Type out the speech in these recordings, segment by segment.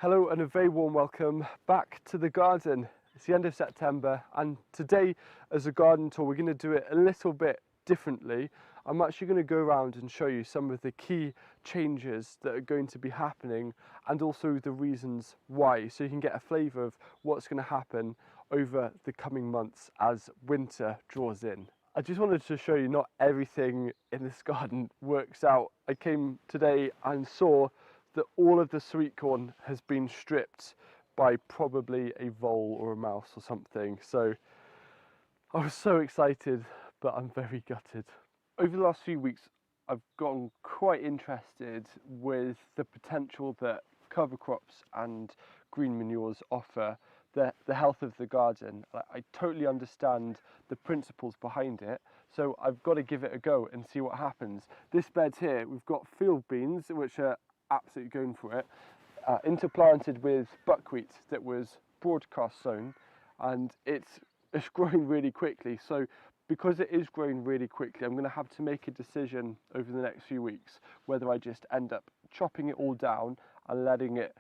Hello and a very warm welcome back to the garden. It's the end of September and today as a garden tour we're going to do it a little bit differently. I'm actually going to go around and show you some of the key changes that are going to be happening and also the reasons why, so you can get a flavour of what's going to happen over the coming months as winter draws in. I just wanted to show you not everything in this garden works out. I came today and saw that all of the sweet corn has been stripped by probably a vole or a mouse or something. So I was so excited, but I'm very gutted. Over the last few weeks, I've gotten quite interested with the potential that cover crops and green manures offer the health of the garden. I totally understand the principles behind it, so I've got to give it a go and see what happens. This bed here, we've got field beans, which are absolutely going for it, interplanted with buckwheat that was broadcast sown, and it's growing really quickly. So because it is growing really quickly, I'm going to have to make a decision over the next few weeks whether I just end up chopping it all down and letting it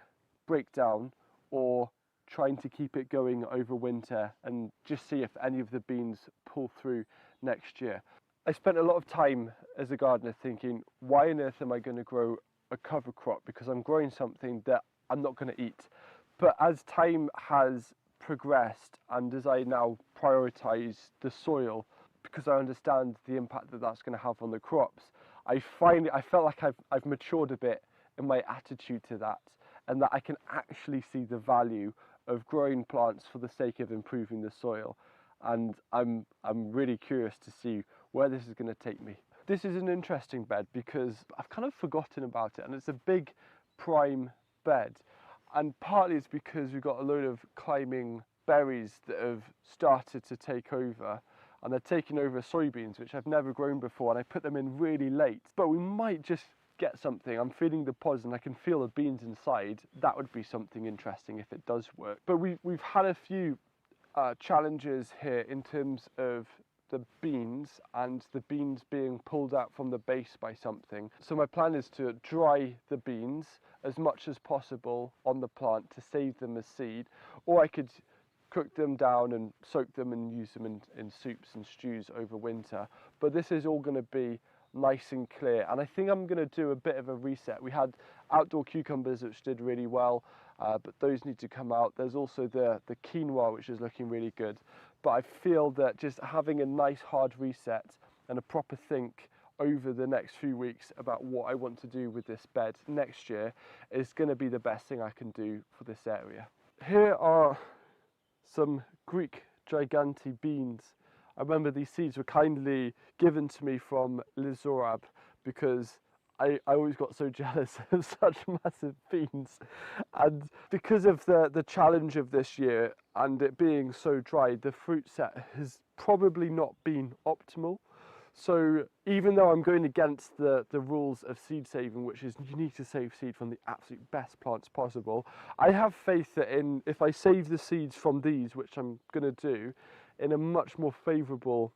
break down, or trying to keep it going over winter and just see if any of the beans pull through next year. I spent a lot of time as a gardener thinking, why on earth am I going to grow a cover crop, because I'm growing something that I'm not going to eat. But as time has progressed and as I now prioritize the soil, because I understand the impact that that's going to have on the crops, I felt like I've matured a bit in my attitude to that, and that I can actually see the value of growing plants for the sake of improving the soil. And I'm really curious to see where this is going to take me. This is an interesting bed because I've kind of forgotten about it, and it's a big prime bed, and partly it's because we've got a load of climbing berries that have started to take over, and they're taking over soybeans, which I've never grown before, and I put them in really late. But we might just get something. I'm feeling the pods and I can feel the beans inside. That would be something interesting if it does work. But we've had a few challenges here in terms of the beans, and the beans being pulled out from the base by something. So my plan is to dry the beans as much as possible on the plant to save them as seed, or I could cook them down and soak them and use them in soups and stews over winter. But this is all going to be nice and clear, and I think I'm going to do a bit of a reset. We had outdoor cucumbers which did really well, but those need to come out. There's also the quinoa, which is looking really good. But I feel that just having a nice hard reset and a proper think over the next few weeks about what I want to do with this bed next year is going to be the best thing I can do for this area. Here are some Greek giganti beans. I remember these seeds were kindly given to me from Liz Zorab because I always got so jealous of such massive beans, and because of the challenge of this year and it being so dry, the fruit set has probably not been optimal. So even though I'm going against the rules of seed saving, which is you need to save seed from the absolute best plants possible, I have faith that if I save the seeds from these, which I'm going to do, in a much more favourable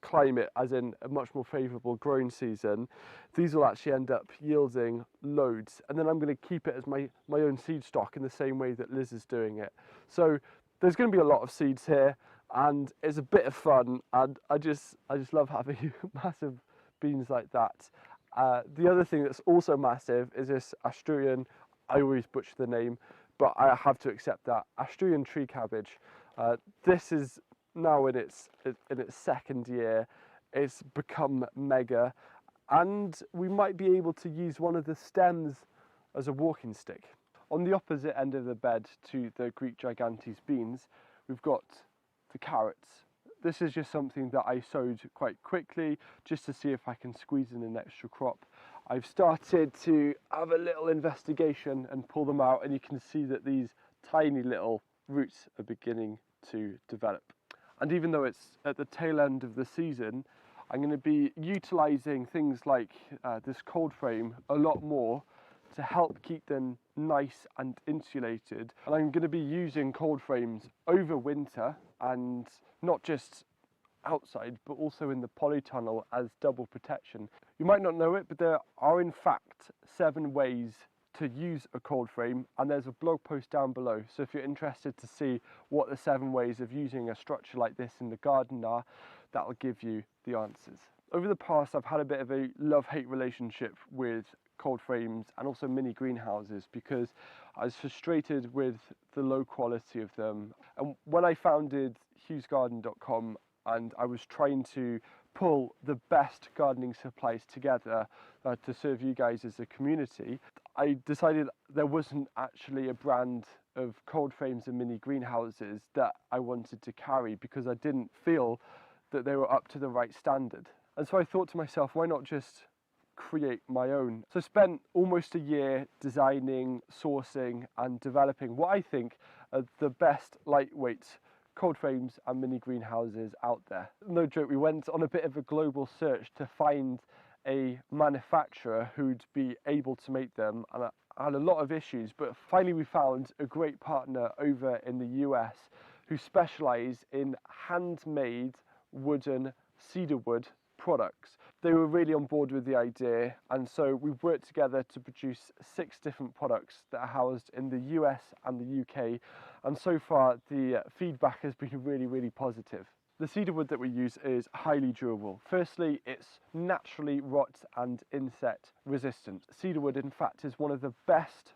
climate, as in a much more favourable growing season, these will actually end up yielding loads, and then I'm going to keep it as my own seed stock in the same way that Liz is doing it. So there's going to be a lot of seeds here, and it's a bit of fun, and I just love having massive beans like that. The other thing that's also massive is this Asturian, I always butcher the name, but I have to accept that, Asturian tree cabbage. This is now in its second year. It's become mega, and we might be able to use one of the stems as a walking stick. On the opposite end of the bed to the Greek gigantes beans, we've got the carrots. This is just something that I sowed quite quickly just to see if I can squeeze in an extra crop. I've started to have a little investigation and pull them out, and you can see that these tiny little roots are beginning to develop. And even though it's at the tail end of the season, I'm going to be utilising things like this cold frame a lot more to help keep them nice and insulated. And I'm going to be using cold frames over winter, and not just outside but also in the polytunnel as double protection. You might not know it, but there are in fact 7 ways to use a cold frame, and there's a blog post down below. So if you're interested to see what the 7 ways of using a structure like this in the garden are, that will give you the answers. Over the past, I've had a bit of a love-hate relationship with cold frames and also mini greenhouses, because I was frustrated with the low quality of them. And when I founded hughesgarden.com and I was trying to pull the best gardening supplies together to serve you guys as a community, I decided there wasn't actually a brand of cold frames and mini greenhouses that I wanted to carry, because I didn't feel that they were up to the right standard. And so I thought to myself, why not just create my own? So I spent almost a year designing, sourcing and developing what I think are the best lightweight cold frames and mini greenhouses out there. No joke, we went on a bit of a global search to find a manufacturer who'd be able to make them, and I had a lot of issues, but finally we found a great partner over in the US who specialise in handmade wooden cedar wood products. They were really on board with the idea, and so we've worked together to produce 6 different products that are housed in the US and the UK, and so far the feedback has been really positive. The cedar wood that we use is highly durable. Firstly, it's naturally rot and insect resistant. Cedar wood, in fact, is one of the best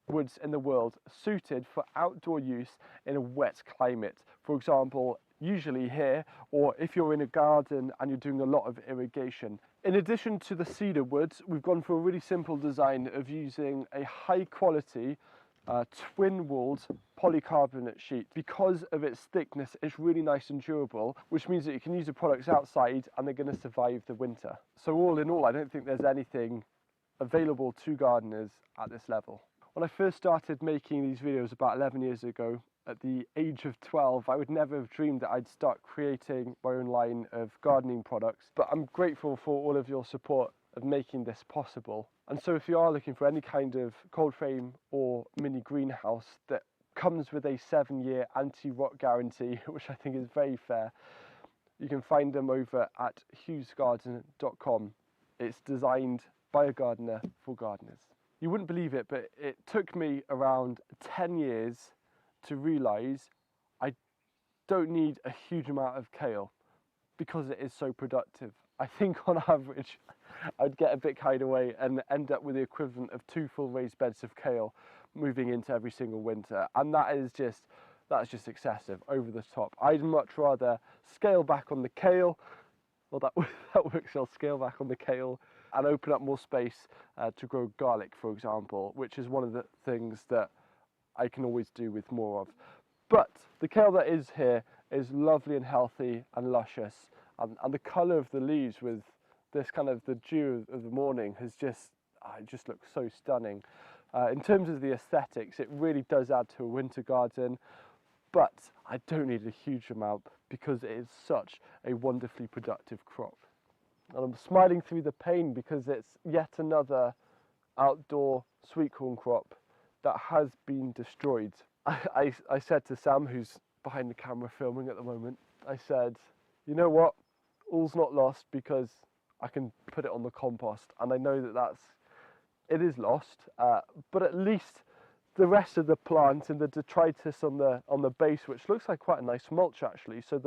woods in the world suited for outdoor use in a wet climate. For example, usually here, or if you're in a garden and you're doing a lot of irrigation. In addition to the cedar wood, we've gone for a really simple design of using a high quality twin-walled polycarbonate sheet. Because of its thickness, it's really nice and durable, which means that you can use the products outside and they're going to survive the winter. So all in all, I don't think there's anything available to gardeners at this level. When I first started making these videos about 11 years ago, at the age of 12, I would never have dreamed that I'd start creating my own line of gardening products, but I'm grateful for all of your support of making this possible. And so if you are looking for any kind of cold frame or mini greenhouse that comes with a 7-year anti-rot guarantee, which I think is very fair, you can find them over at hughesgarden.com. It's designed by a gardener for gardeners. You wouldn't believe it, but it took me around 10 years to realise I don't need a huge amount of kale because it is so productive. I think on average I'd get a bit carried away and end up with the equivalent of 2 full raised beds of kale moving into every single winter, and that's just excessive, over the top. I'd much rather scale back on the kale, well that works, I'll scale back on the kale and open up more space to grow garlic, for example, which is one of the things that I can always do with more of. But the kale that is here is lovely and healthy and luscious, and the colour of the leaves with this kind of the dew of the morning has just, it just looks so stunning. In terms of the aesthetics, it really does add to a winter garden, but I don't need a huge amount because it is such a wonderfully productive crop. And I'm smiling through the pain because it's yet another outdoor sweet corn crop that has been destroyed. I said to Sam, who's behind the camera filming at the moment, I said, you know what, all's not lost because I can put it on the compost, and I know that it is lost, but at least the rest of the plant and the detritus on the base, which looks like quite a nice mulch actually, so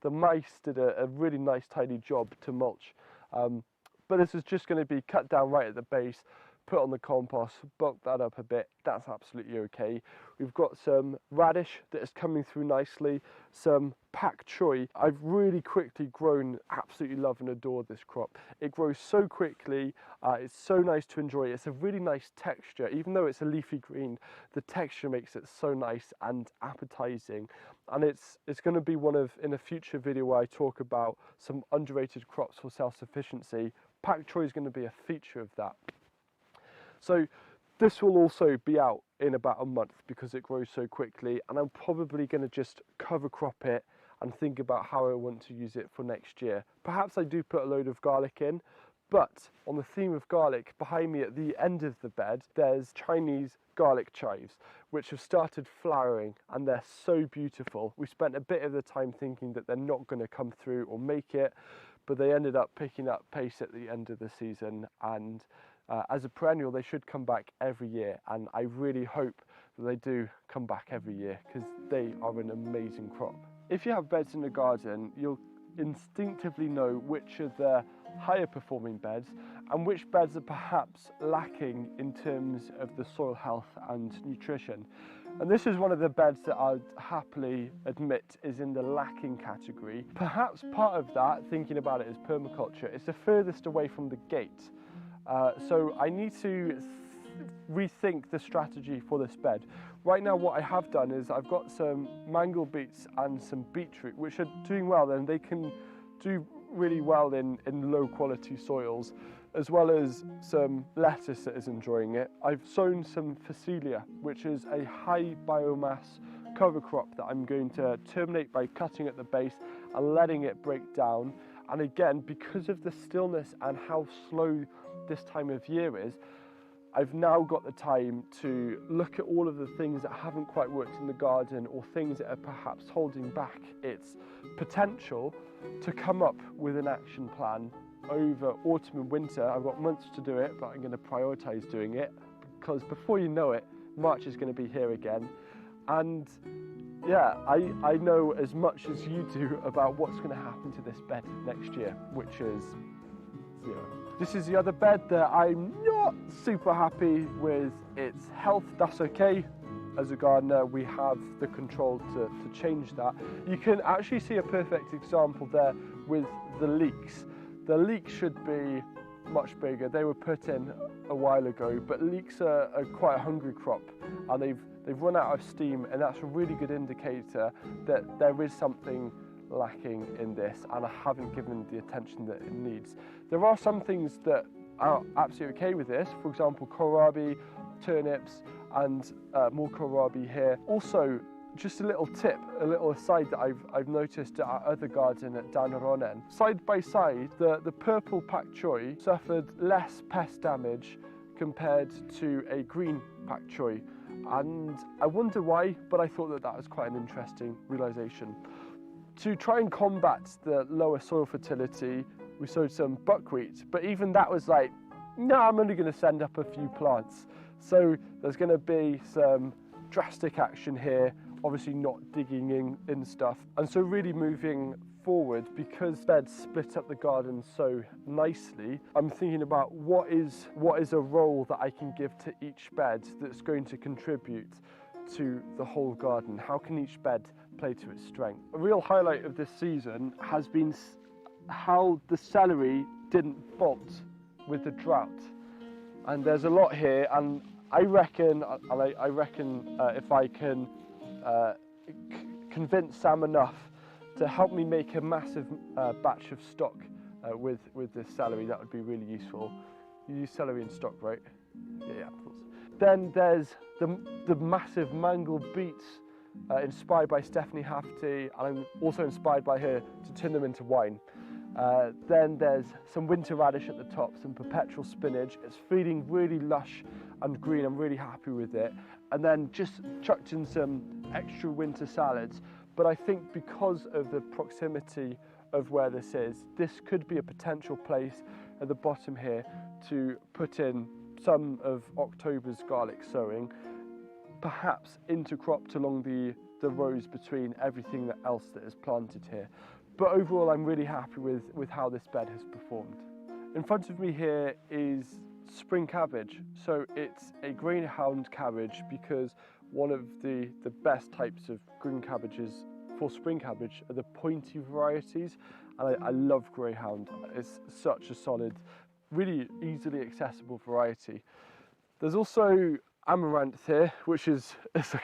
the mice did a really nice tidy job to mulch, but this is just going to be cut down right at the base, put on the compost, bulk that up a bit, that's absolutely okay. We've got some radish that is coming through nicely, some pak choi. I've really quickly grown, absolutely love and adore this crop. It grows so quickly, it's so nice to enjoy. It's a really nice texture, even though it's a leafy green, the texture makes it so nice and appetizing. And it's going to be one of, in a future video where I talk about some underrated crops for self-sufficiency, pak choi is going to be a feature of that. So this will also be out in about a month because it grows so quickly, and I'm probably going to just cover crop it and think about how I want to use it for next year. Perhaps I do put a load of garlic in, but on the theme of garlic, behind me at the end of the bed there's Chinese garlic chives which have started flowering, and they're so beautiful. We spent a bit of the time thinking that they're not going to come through or make it, but they ended up picking up pace at the end of the season, and As a perennial, they should come back every year, and I really hope that they do come back every year because they are an amazing crop. If you have beds in the garden, you'll instinctively know which are the higher performing beds and which beds are perhaps lacking in terms of the soil health and nutrition. And this is one of the beds that I'd happily admit is in the lacking category. Perhaps part of that, thinking about it as permaculture, it's the furthest away from the gate. So I need to rethink the strategy for this bed. Right now what I have done is I've got some mango beets and some beetroot which are doing well, and they can do really well in low quality soils, as well as some lettuce that is enjoying it. I've sown some Phacelia, which is a high biomass cover crop that I'm going to terminate by cutting at the base and letting it break down. And again, because of the stillness and how slow this time of year is, I've now got the time to look at all of the things that haven't quite worked in the garden, or things that are perhaps holding back its potential, to come up with an action plan over autumn and winter. I've got months to do it, but I'm going to prioritise doing it, because before you know it, March is going to be here again. And yeah, I know as much as you do about what's going to happen to this bed next year, which is zero. This is the other bed that I'm not super happy with its health. That's okay. As a gardener, we have the control to change that. You can actually see a perfect example there with the leeks. The leeks should be much bigger. They were put in a while ago, but leeks are quite a hungry crop, and they've run out of steam, and that's a really good indicator that there is something lacking in this, and I haven't given the attention that it needs. There are some things that are absolutely okay with this, for example kohlrabi, turnips, and more kohlrabi here. Also, just a little tip, a little aside that I've noticed at our other garden at Gardeners'World. Side by side, the purple pak choi suffered less pest damage compared to a green pak choi, and I wonder why, but I thought that was quite an interesting realisation. To try and combat the lower soil fertility, we sowed some buckwheat, but even that was like, no, I'm only going to send up a few plants. So there's going to be some drastic action here, obviously not digging in stuff. And so really moving forward, because beds split up the garden so nicely, I'm thinking about what is a role that I can give to each bed that's going to contribute to the whole garden. How can each bed play to its strength? A real highlight of this season has been how the celery didn't bolt with the drought. And there's a lot here, and I reckon if I can convince Sam enough to help me make a massive batch of stock with this celery, that would be really useful. You use celery in stock, right? Yeah, of course. Then there's the massive mango beets, inspired by Stephanie Hafty, and I'm also inspired by her to turn them into wine. Then there's some winter radish at the top, some perpetual spinach. It's feeling really lush and green. I'm really happy with it. And then just chucked in some extra winter salads. But I think because of the proximity of where this is, this could be a potential place at the bottom here to put in some of October's garlic sowing, perhaps intercropped along the rows between everything else that is planted here. But overall, I'm really happy with how this bed has performed. In front of me here is spring cabbage. So it's a greyhound cabbage, because one of the best types of green cabbages for spring cabbage are the pointy varieties. And I love greyhound. It's such a solid, really easily accessible variety. There's also amaranth here, which is, it's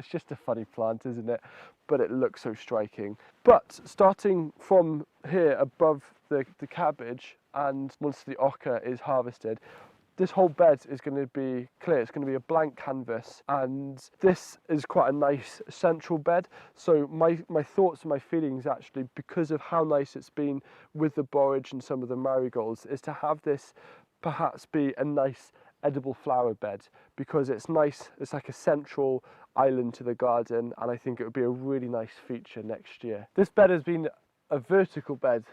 just a funny plant, isn't it? But it looks so striking. But starting from here above the cabbage, and once the oca is harvested, this whole bed is going to be clear. It's going to be a blank canvas, and this is quite a nice central bed. So my thoughts and my feelings, actually, because of how nice it's been with the borage and some of the marigolds, is to have this perhaps be a nice edible flower bed, because it's nice. It's like a central island to the garden, and I think it would be a really nice feature next year. This bed has been a vertical bed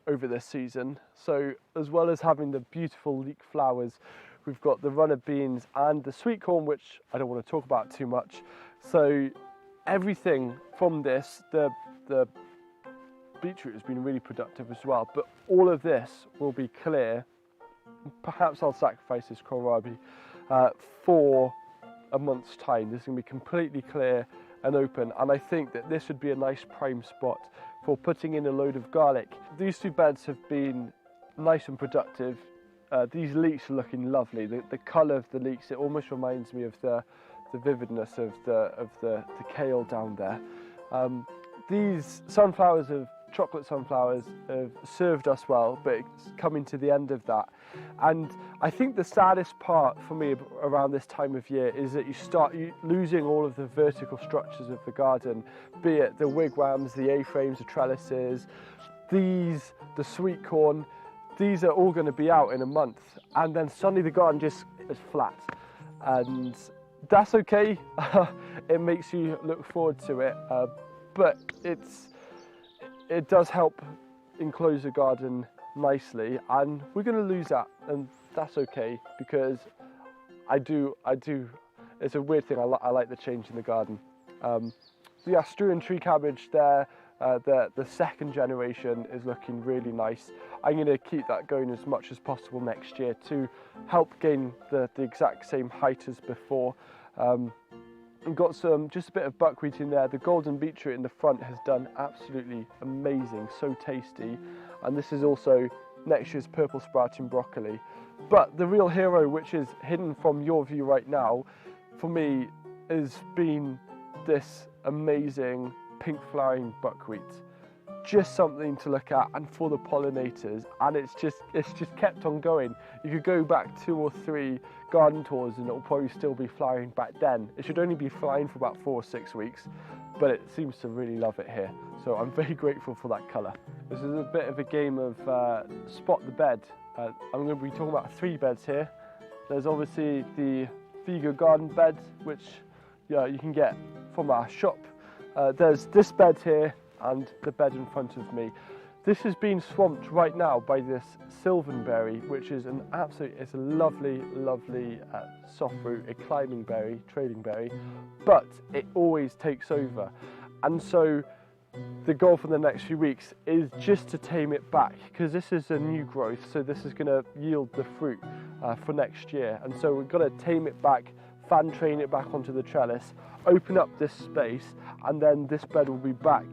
over this season. So as well as having the beautiful leek flowers, we've got the runner beans and the sweet corn, which I don't want to talk about too much. So everything from this, the beetroot has been really productive as well, but all of this will be clear. Perhaps I'll sacrifice this kohlrabi for a month's time. This is going to be completely clear and open, and I think that this would be a nice prime spot for putting in a load of garlic. These two beds have been nice and productive. These leeks are looking lovely. The colour of the leeks, it almost reminds me of the vividness of the kale down there. These sunflowers, chocolate sunflowers, have served us well, but it's coming to the end of that. And I think the saddest part for me around this time of year is that you start losing all of the vertical structures of the garden, be it the wigwams, the A-frames, the trellises, the sweet corn. These are all going to be out in a month, and then suddenly the garden just is flat, and that's okay. It makes you look forward to it, but it does help enclose the garden nicely, and we're going to lose that, and that's okay, because I do. It's a weird thing. I like the change in the garden. So yeah, strewn tree cabbage there. The second generation is looking really nice. I'm going to keep that going as much as possible next year to help gain the exact same height as before. We've got just a bit of buckwheat in there. The golden beetroot in the front has done absolutely amazing, so tasty. And this is also next year's purple sprouting broccoli. But the real hero, which is hidden from your view right now, for me, has been this amazing pink flowering buckwheat. Just something to look at, and for the pollinators, and it's just kept on going. You could go back 2 or 3 garden tours and it'll probably still be flowering back then. It should only be flying for about 4 or 6 weeks, but it seems to really love it here. So I'm very grateful for that colour. This is a bit of a game of spot the bed. I'm going to be talking about 3 beds here. There's obviously the Vigo garden bed, which you can get from our shop. There's this bed here and the bed in front of me. This has been swamped right now by this sylvanberry, which is it's a lovely soft root, a climbing berry, trading berry, but it always takes over. And so the goal for the next few weeks is just to tame it back, because this is a new growth, so this is going to yield the fruit for next year. And so we've got to tame it back, fan train it back onto the trellis, open up this space, and then this bed will be back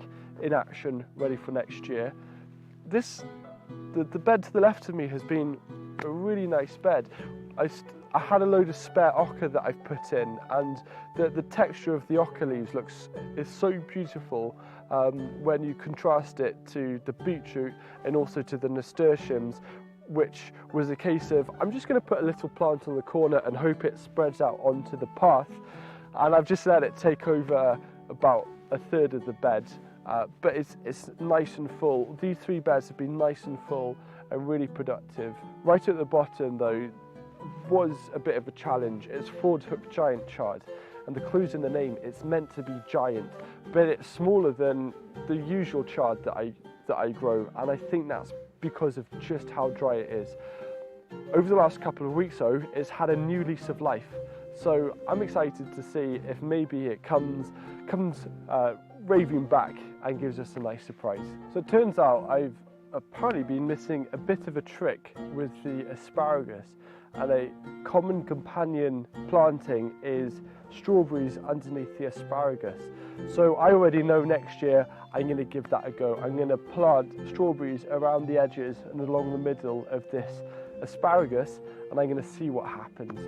in action, ready for next year. The bed to the left of me has been a really nice bed. I had a load of spare ochre that I've put in, and the texture of the ochre leaves is so beautiful when you contrast it to the beetroot and also to the nasturtiums, which was a case of, I'm just going to put a little plant on the corner and hope it spreads out onto the path, and I've just let it take over about 1/3 of the bed. But it's nice and full. These 3 beds have been nice and full and really productive. Right at the bottom though was a bit of a challenge. It's Ford Hook Giant chard, and the clue's in the name. It's meant to be giant, but it's smaller than the usual chard that I grow, and I think that's because of just how dry it is. Over the last couple of weeks though, it's had a new lease of life. So I'm excited to see if maybe it comes raving back and gives us a nice surprise. So it turns out I've apparently been missing a bit of a trick with the asparagus, and a common companion planting is strawberries underneath the asparagus. So I already know next year I'm going to give that a go. I'm going to plant strawberries around the edges and along the middle of this asparagus, and I'm going to see what happens.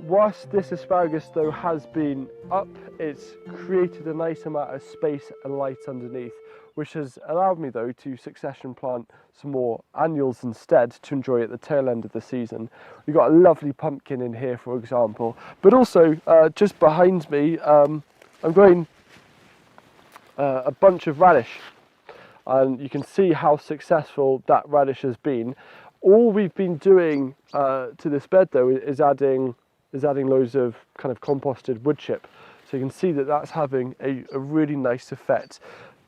Whilst this asparagus though has been up, it's created a nice amount of space and light underneath, which has allowed me though to succession plant some more annuals instead to enjoy at the tail end of the season. We've got a lovely pumpkin in here, for example, but also just behind me I'm growing a bunch of radish, and you can see how successful that radish has been. All we've been doing to this bed though is adding loads of kind of composted wood chip, so you can see that that's having a really nice effect.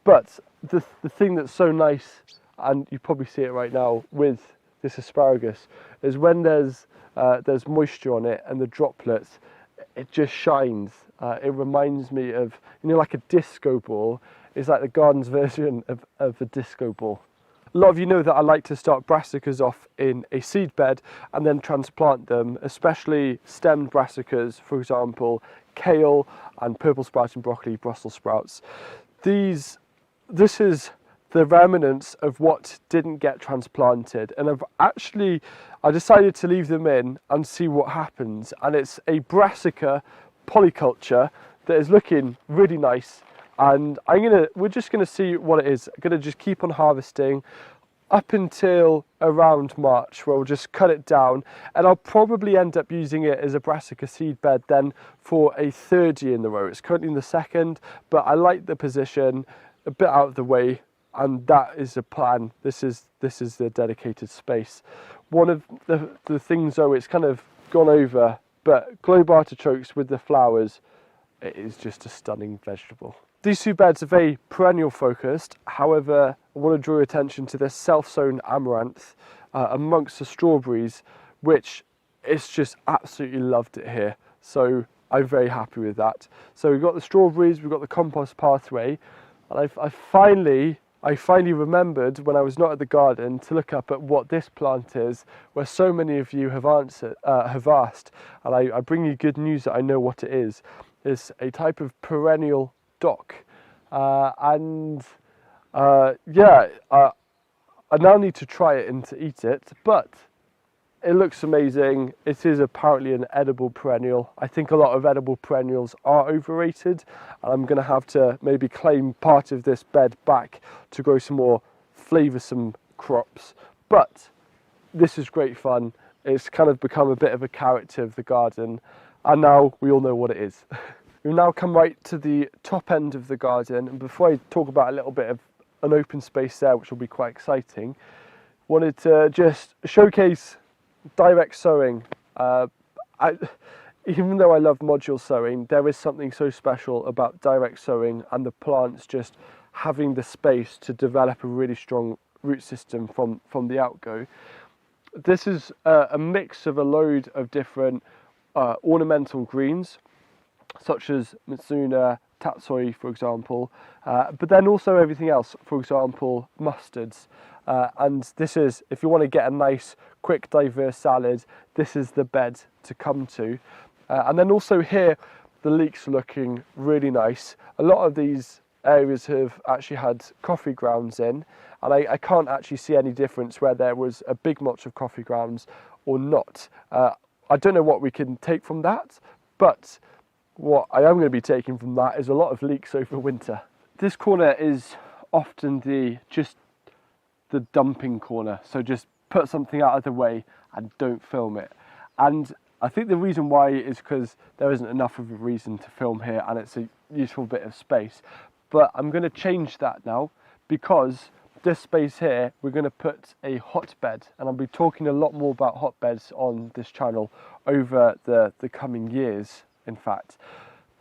But the thing that's so nice and you probably see it right now with this asparagus, is when there's moisture on it and the droplets, it just shines. It reminds me of, you know, like a disco ball. It's like the garden's version of a disco ball. A lot of you know that I like to start brassicas off in a seed bed and then transplant them, especially stemmed brassicas, for example, kale and purple sprouting broccoli, Brussels sprouts. This is the remnants of what didn't get transplanted, and I decided to leave them in and see what happens. And it's a brassica polyculture that is looking really nice, and we're just gonna see what it is. I'm gonna just keep on harvesting up until around March, where we'll just cut it down, and I'll probably end up using it as a brassica seed bed then for a third year in the row. It's currently in the second, but I like the position a bit out of the way, and that is the plan. This is the dedicated space. One of the things, though, it's kind of gone over, but globe artichokes with the flowers, it is just a stunning vegetable. These two beds are very perennial focused. However, I want to draw your attention to this self-sown amaranth amongst the strawberries, which it's just absolutely loved it here. So I'm very happy with that. So we've got the strawberries, we've got the compost pathway, and I finally remembered when I was not at the garden to look up at what this plant is, where so many of you have asked, and I bring you good news that I know what it is. It's a type of perennial dock, I now need to try it and to eat it, but it looks amazing. It is apparently an edible perennial. I think a lot of edible perennials are overrated, and I'm going to have to maybe claim part of this bed back to grow some more flavoursome crops. But this is great fun. It's kind of become a bit of a character of the garden, and now we all know what it is. We've now come right to the top end of the garden, and before I talk about a little bit of an open space there, which will be quite exciting, wanted to just showcase direct sowing. Even though I love module sowing, there is something so special about direct sowing and the plants just having the space to develop a really strong root system from the outgo. This is a mix of a load of different ornamental greens, such as Mitsuna, tatsoi, for example, but then also everything else, for example, mustards. And this is, if you want to get a nice, quick, diverse salad, this is the bed to come to. And then also here, the leeks are looking really nice. A lot of these areas have actually had coffee grounds in, and I can't actually see any difference where there was a big mulch of coffee grounds or not. I don't know what we can take from that, but what I am going to be taking from that is a lot of leeks over winter. This corner is often just the dumping corner, so just put something out of the way and don't film it. And I think the reason why is because there isn't enough of a reason to film here, and it's a useful bit of space. But I'm going to change that now, because this space here, we're going to put a hotbed, and I'll be talking a lot more about hotbeds on this channel over the coming years, in fact.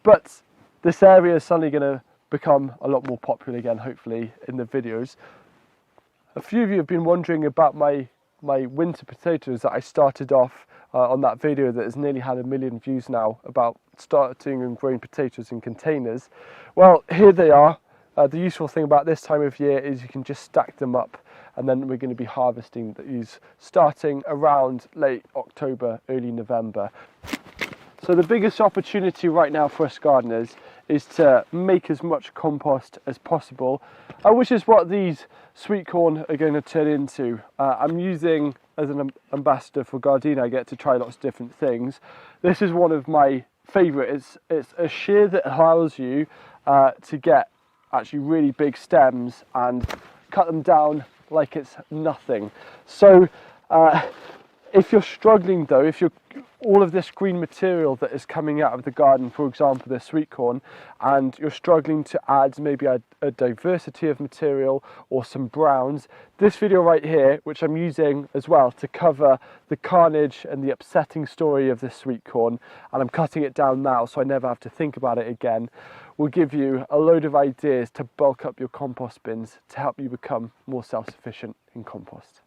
But this area is suddenly going to become a lot more popular again, hopefully, in the videos. A few of you have been wondering about my winter potatoes that I started off on that video that has nearly had 1 million views now, about starting and growing potatoes in containers. Well, here they are. The useful thing about this time of year is you can just stack them up, and then we're going to be harvesting these starting around late October, early November. So the biggest opportunity right now for us gardeners is to make as much compost as possible, which is what these sweet corn are going to turn into. I'm using, as an ambassador for Gardena, I get to try lots of different things. This is one of my favourites. It's a shear that allows you to get actually really big stems and cut them down like it's nothing. So if you're struggling though, all of this green material that is coming out of the garden, for example the sweet corn, and you're struggling to add maybe a diversity of material or some browns, this video right here, which I'm using as well to cover the carnage and the upsetting story of this sweet corn, and I'm cutting it down now so I never have to think about it again, will give you a load of ideas to bulk up your compost bins to help you become more self-sufficient in compost.